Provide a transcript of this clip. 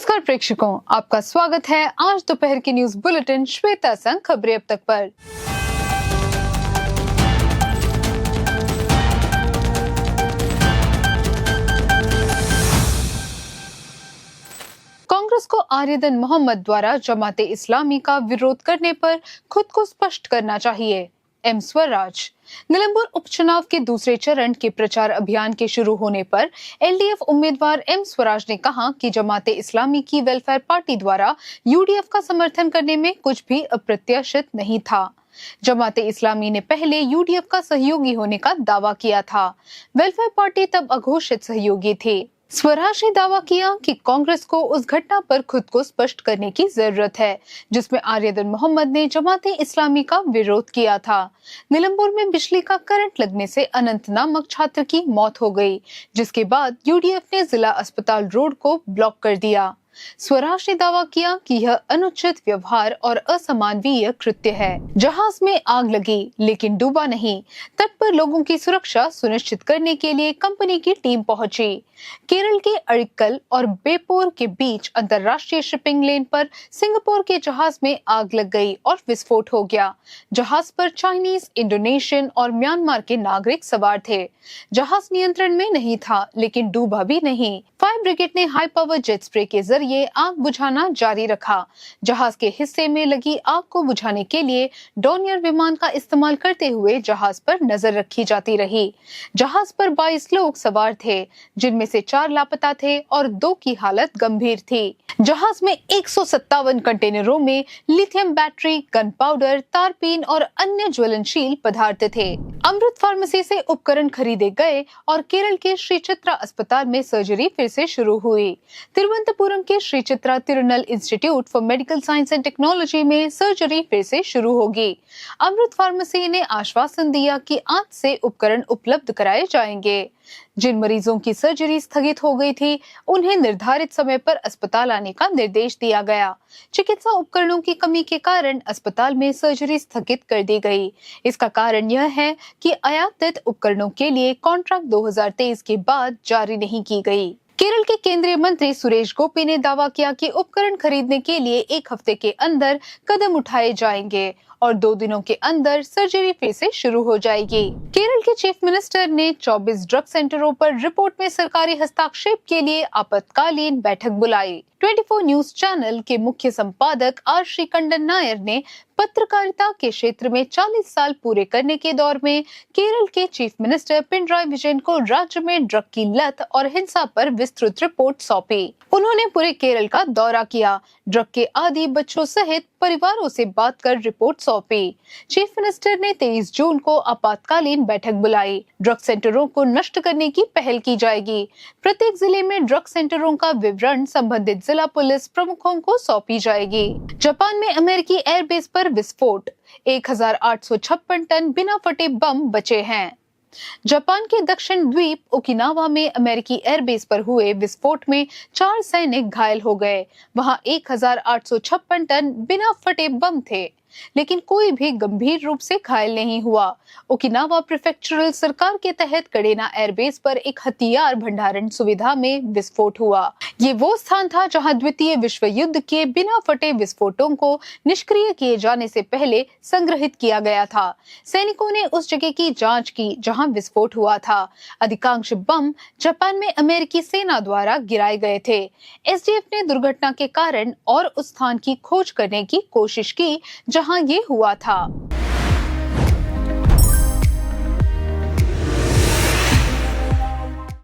नमस्कार प्रेक्षकों, आपका स्वागत है आज दोपहर की न्यूज बुलेटिन श्वेता संग खबरें अब तक पर। कांग्रेस को आर्यदन मोहम्मद द्वारा जमाते इस्लामी का विरोध करने पर खुद को स्पष्ट करना चाहिए। एम स्वराज। निलंबुर उपचुनाव के दूसरे चरण के प्रचार अभियान के शुरू होने पर एलडीएफ उम्मीदवार एम स्वराज ने कहा कि जमाते इस्लामी की वेलफेयर पार्टी द्वारा यूडीएफ का समर्थन करने में कुछ भी अप्रत्याशित नहीं था। जमाते इस्लामी ने पहले यूडीएफ का सहयोगी होने का दावा किया था। वेलफेयर पार्टी तब अघोषित सहयोगी थी। स्वराज ने दावा किया कि कांग्रेस को उस घटना पर खुद को स्पष्ट करने की जरूरत है जिसमें आर्यदन मोहम्मद ने जमाते इस्लामी का विरोध किया था। निलंबुर में बिजली का करंट लगने से अनंत नामक छात्र की मौत हो गई, जिसके बाद यूडीएफ ने जिला अस्पताल रोड को ब्लॉक कर दिया। स्वराज ने दावा किया कि यह अनुचित व्यवहार और असामानवीय कृत्य है। जहाज में आग लगी लेकिन डूबा नहीं। तट पर लोगों की सुरक्षा सुनिश्चित करने के लिए कंपनी की टीम पहुंची। केरल के अरिक्कल और बेपोर के बीच अंतर्राष्ट्रीय शिपिंग लेन पर सिंगापुर के जहाज में आग लग गई और विस्फोट हो गया। जहाज पर चाइनीज, इंडोनेशियन और म्यांमार के नागरिक सवार थे। जहाज नियंत्रण में नहीं था लेकिन डूबा भी नहीं। फायर ब्रिगेड ने हाई पावर जेट स्प्रे के जरिए आग बुझाना जारी रखा। जहाज के हिस्से में लगी आग को बुझाने के लिए डॉनियर विमान का इस्तेमाल करते हुए जहाज पर नजर रखी जाती रही। जहाज पर 22 लोग सवार थे, जिनमें से 4 लापता थे और 2 की हालत गंभीर थी। जहाज में 157 कंटेनरों में लिथियम बैटरी, गन पाउडर, तारपीन और अन्य ज्वलनशील पदार्थ थे। अमृत फार्मेसी से उपकरण खरीदे गए और केरल के श्री चित्रा अस्पताल में सर्जरी फिर से शुरू हुई। तिरुवनंतपुरम के Shri Chitra Tirunal institute for medical science and technology में सर्जरी फिर से शुरू होगी। अमृत फार्मेसी ने आश्वासन दिया कि आज से उपकरण उपलब्ध कराए जाएंगे। जिन मरीजों की सर्जरी स्थगित हो गई थी, उन्हें निर्धारित समय पर अस्पताल आने का निर्देश दिया गया। चिकित्सा उपकरणों की कमी के कारण अस्पताल में सर्जरी स्थगित कर दी गई। इसका कारण यह है कि आयातित उपकरणों के लिए कॉन्ट्रैक्ट 2023 के बाद जारी नहीं की गई। केरल के केंद्रीय मंत्री सुरेश गोपी ने दावा किया कि उपकरण खरीदने के लिए 1 हफ्ते के अंदर कदम उठाए जाएंगे और 2 दिनों के अंदर सर्जरी फिर से शुरू हो जाएगी। केरल के चीफ मिनिस्टर ने 24 ड्रग सेंटरों पर रिपोर्ट में सरकारी हस्तक्षेप के लिए आपातकालीन बैठक बुलाई। 24 न्यूज चैनल के मुख्य संपादक आर श्रीकंडन नायर ने पत्रकारिता के क्षेत्र में 40 साल पूरे करने के दौर में केरल के चीफ मिनिस्टर पिनराई विजयन को राज्य में ड्रग की लत और हिंसा पर विस्तृत रिपोर्ट सौंपी। उन्होंने पूरे केरल का दौरा किया, ड्रग के आदी बच्चों सहित परिवारों से बात कर रिपोर्ट सौंपी। चीफ मिनिस्टर ने 23 जून को आपातकालीन बैठक बुलाई। ड्रग सेंटरों को नष्ट करने की पहल की जाएगी। प्रत्येक जिले में ड्रग सेंटरों का विवरण संबंधित जिला पुलिस प्रमुखों को सौंपी जाएगी। जापान में अमेरिकी एयरबेस पर विस्फोट, 1856 टन बिना फटे बम बचे हैं। जापान के दक्षिण द्वीप ओकिनावा में अमेरिकी एयरबेस पर हुए विस्फोट में 4 सैनिक घायल हो गए। वहां 1856 टन बिना फटे बम थे, लेकिन कोई भी गंभीर रूप से घायल नहीं हुआ। ओकिनावा प्रीफेक्चरल सरकार के तहत कडेना एयरबेस पर एक हथियार भंडारण सुविधा में विस्फोट हुआ। ये वो स्थान था जहां द्वितीय विश्व युद्ध के बिना फटे विस्फोटों को निष्क्रिय किए जाने से पहले संग्रहित किया गया था। सैनिकों ने उस जगह की जांच की जहां विस्फोट हुआ था। अधिकांश बम जापान में अमेरिकी सेना द्वारा गिराए गए थे। एसडीएफ ने दुर्घटना के कारण और उस स्थान की खोज करने की कोशिश की जहां ये हुआ था।